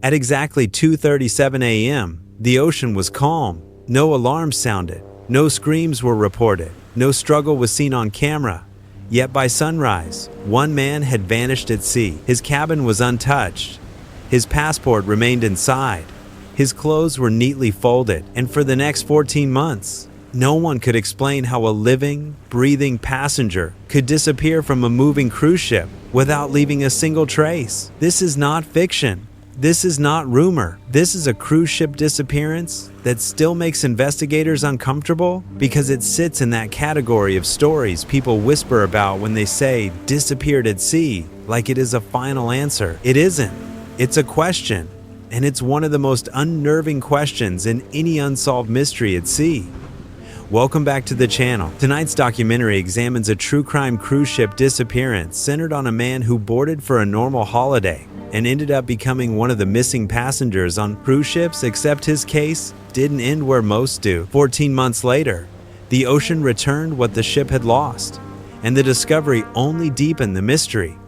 At exactly 2:37 a.m., the ocean was calm. No alarms sounded. No screams were reported. No struggle was seen on camera. Yet by sunrise, one man had vanished at sea. His cabin was untouched. His passport remained inside. His clothes were neatly folded, and for the next 14 months, no one could explain how a living, breathing passenger could disappear from a moving cruise ship without leaving a single trace. This is not fiction. This is not rumor. This is a cruise ship disappearance that still makes investigators uncomfortable because it sits in that category of stories people whisper about when they say disappeared at sea, like it is a final answer. It isn't. It's a question, and it's one of the most unnerving questions in any unsolved mystery at sea. Welcome back to the channel. Tonight's documentary examines a true crime cruise ship disappearance centered on a man who boarded for a normal holiday and ended up becoming one of the missing passengers on cruise ships, except his case didn't end where most do. 14 months later, the ocean returned what the ship had lost, and the discovery only deepened the mystery.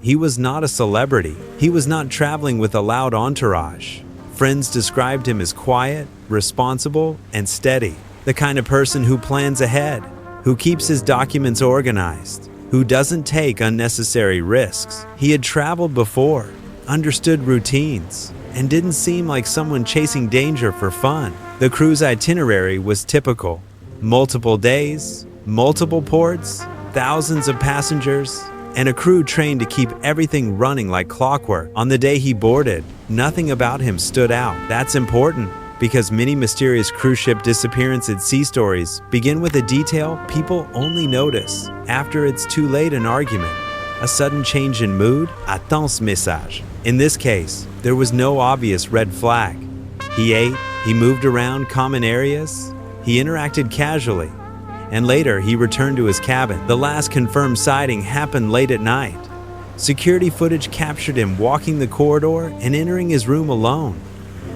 He was not a celebrity. He was not traveling with a loud entourage. Friends described him as quiet, responsible, and steady. The kind of person who plans ahead, who keeps his documents organized, who doesn't take unnecessary risks. He had traveled before, understood routines, and didn't seem like someone chasing danger for fun. The cruise itinerary was typical. Multiple days, multiple ports, thousands of passengers, and a crew trained to keep everything running like clockwork. On the day he boarded, nothing about him stood out. That's important, because many mysterious cruise ship disappearance at sea stories begin with a detail people only notice after it's too late. An argument, a sudden change in mood, a tense message. In this case, there was no obvious red flag. He ate, he moved around common areas, he interacted casually, and later he returned to his cabin. The last confirmed sighting happened late at night. Security footage captured him walking the corridor and entering his room alone.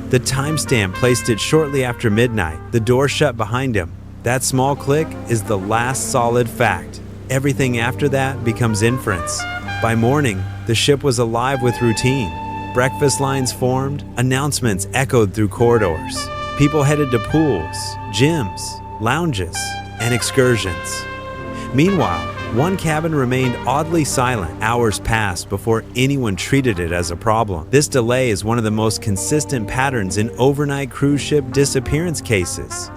The timestamp placed it shortly after midnight. The door shut behind him. That small click is the last solid fact. Everything after that becomes inference. By morning, the ship was alive with routine. Breakfast lines formed, announcements echoed through corridors. People headed to pools, gyms, lounges, and excursions. Meanwhile, one cabin remained oddly silent. Hours passed before anyone treated it as a problem. This delay is one of the most consistent patterns in overnight cruise ship disappearance cases.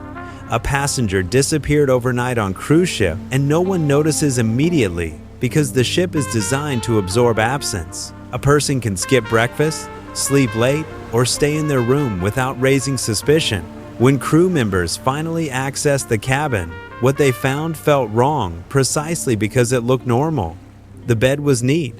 A passenger disappeared overnight on cruise ship and no one notices immediately because the ship is designed to absorb absence. A person can skip breakfast, sleep late, or stay in their room without raising suspicion. When crew members finally accessed the cabin, what they found felt wrong precisely because it looked normal. The bed was neat.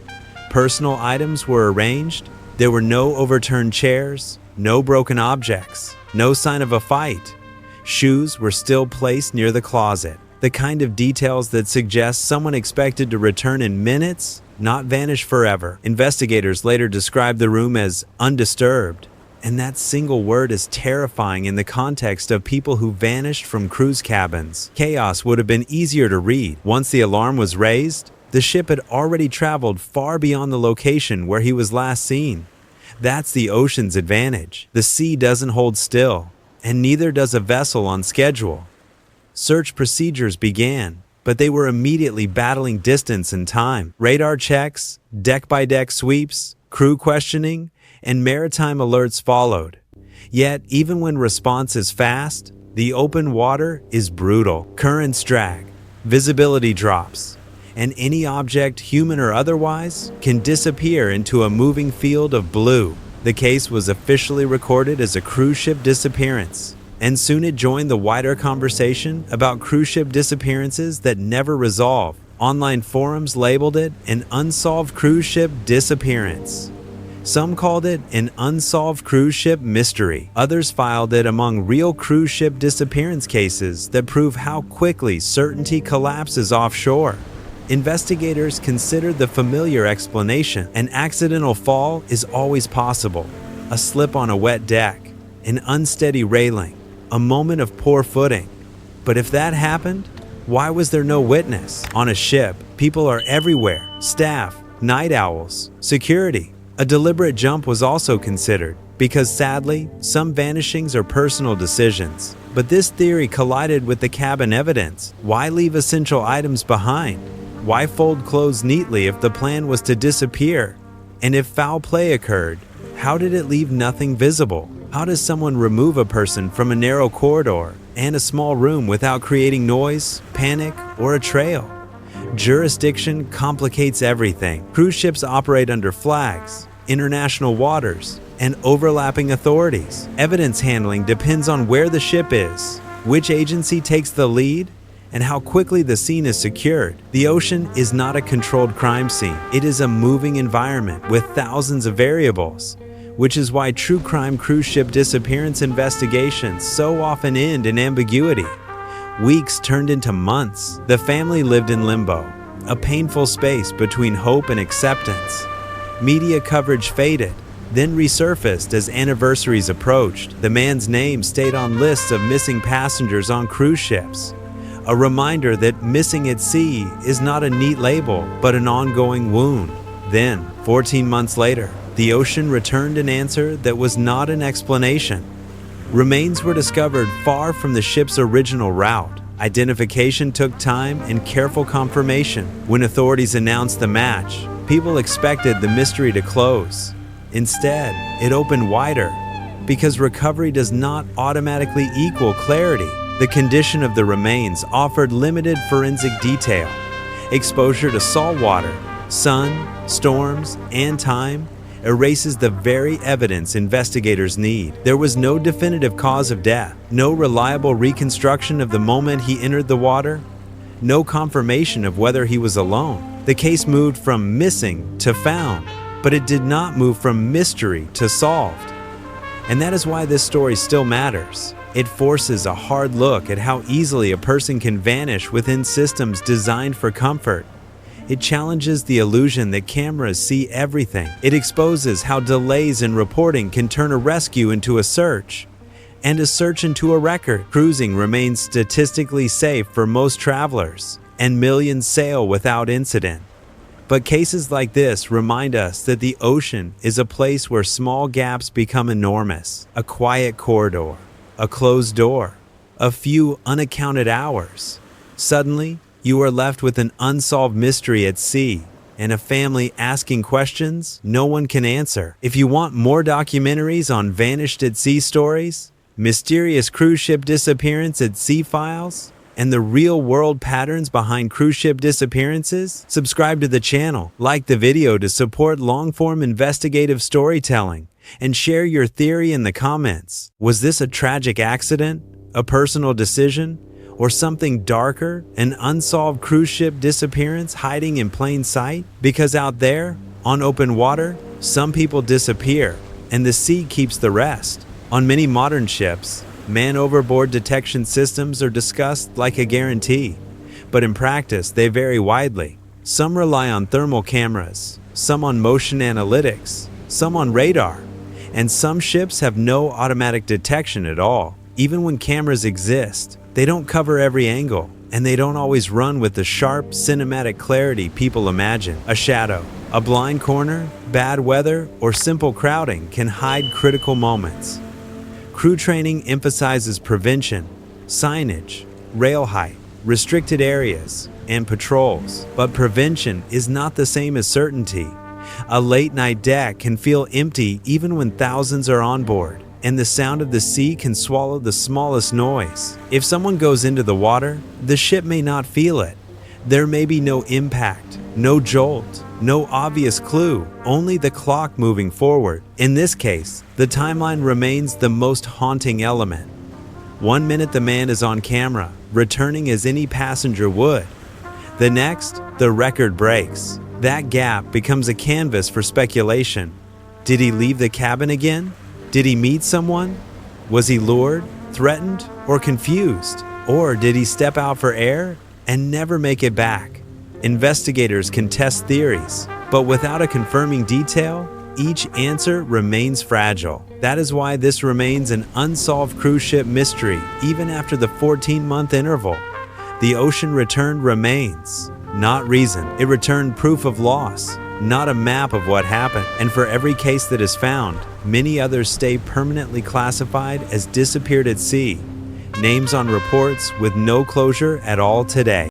Personal items were arranged. There were no overturned chairs, no broken objects, no sign of a fight. Shoes were still placed near the closet. The kind of details that suggest someone expected to return in minutes, not vanish forever. Investigators later described the room as undisturbed, and that single word is terrifying in the context of people who vanished from cruise cabins. Chaos would have been easier to read. Once the alarm was raised, the ship had already traveled far beyond the location where he was last seen. That's the ocean's advantage. The sea doesn't hold still, and neither does a vessel on schedule. Search procedures began, but they were immediately battling distance and time. Radar checks, deck-by-deck sweeps, crew questioning, and maritime alerts followed. Yet, even when response is fast, the open water is brutal. Currents drag, visibility drops, and any object, human or otherwise, can disappear into a moving field of blue. The case was officially recorded as a cruise ship disappearance, and soon it joined the wider conversation about cruise ship disappearances that never resolve. Online forums labeled it an unsolved cruise ship disappearance. Some called it an unsolved cruise ship mystery. Others filed it among real cruise ship disappearance cases that prove how quickly certainty collapses offshore. Investigators considered the familiar explanation. An accidental fall is always possible. A slip on a wet deck, an unsteady railing, a moment of poor footing. But if that happened, why was there no witness? On a ship, people are everywhere. Staff, night owls, security. A deliberate jump was also considered. because sadly, some vanishings are personal decisions. But this theory collided with the cabin evidence. Why leave essential items behind? Why fold clothes neatly if the plan was to disappear? And if foul play occurred, how did it leave nothing visible? How does someone remove a person from a narrow corridor and a small room without creating noise, panic, or a trail? Jurisdiction complicates everything. Cruise ships operate under flags, international waters, and overlapping authorities. Evidence handling depends on where the ship is, which agency takes the lead, and how quickly the scene is secured. The ocean is not a controlled crime scene. It is a moving environment with thousands of variables, which is why true crime cruise ship disappearance investigations so often end in ambiguity. Weeks turned into months. The family lived in limbo, a painful space between hope and acceptance. Media coverage faded, then resurfaced as anniversaries approached. The man's name stayed on lists of missing passengers on cruise ships, a reminder that missing at sea is not a neat label, but an ongoing wound. Then, 14 months later, the ocean returned an answer that was not an explanation. Remains were discovered far from the ship's original route. Identification took time and careful confirmation. When authorities announced the match, people expected the mystery to close. Instead, it opened wider, because recovery does not automatically equal clarity. The condition of the remains offered limited forensic detail. Exposure to salt water, sun, storms, and time erases the very evidence investigators need. There was no definitive cause of death, no reliable reconstruction of the moment he entered the water, no confirmation of whether he was alone. The case moved from missing to found, but it did not move from mystery to solved. And that is why this story still matters. It forces a hard look at how easily a person can vanish within systems designed for comfort. It challenges the illusion that cameras see everything. It exposes how delays in reporting can turn a rescue into a search, and a search into a record. Cruising remains statistically safe for most travelers, and millions sail without incident. But cases like this remind us that the ocean is a place where small gaps become enormous. A quiet corridor, a closed door, a few unaccounted hours. Suddenly, you are left with an unsolved mystery at sea, and a family asking questions no one can answer. If you want more documentaries on vanished at sea stories, mysterious cruise ship disappearance at sea files, and the real-world patterns behind cruise ship disappearances, subscribe to the channel, like the video to support long-form investigative storytelling, and share your theory in the comments. Was this a tragic accident, a personal decision, or something darker, an unsolved cruise ship disappearance hiding in plain sight? Because out there, on open water, some people disappear, and the sea keeps the rest. On many modern ships, man-overboard detection systems are discussed like a guarantee, but in practice they vary widely. Some rely on thermal cameras, some on motion analytics, some on radar, and some ships have no automatic detection at all. Even when cameras exist, they don't cover every angle, and they don't always run with the sharp, cinematic clarity people imagine. A shadow, a blind corner, bad weather, or simple crowding can hide critical moments. Crew training emphasizes prevention, signage, rail height, restricted areas, and patrols. But prevention is not the same as certainty. A late-night deck can feel empty even when thousands are on board, and the sound of the sea can swallow the smallest noise. If someone goes into the water, the ship may not feel it. There may be no impact, no jolt, no obvious clue, only the clock moving forward. In this case, the timeline remains the most haunting element. 1 minute the man is on camera, returning as any passenger would. The next, the record breaks. That gap becomes a canvas for speculation. Did he leave the cabin again? Did he meet someone? Was he lured, threatened, or confused? Or did he step out for air and never make it back? Investigators can test theories, but without a confirming detail, each answer remains fragile. That is why this remains an unsolved cruise ship mystery even after the 14-month interval. The ocean returned remains, not reason. It returned proof of loss, not a map of what happened. And for every case that is found, many others stay permanently classified as disappeared at sea, names on reports with no closure at all today.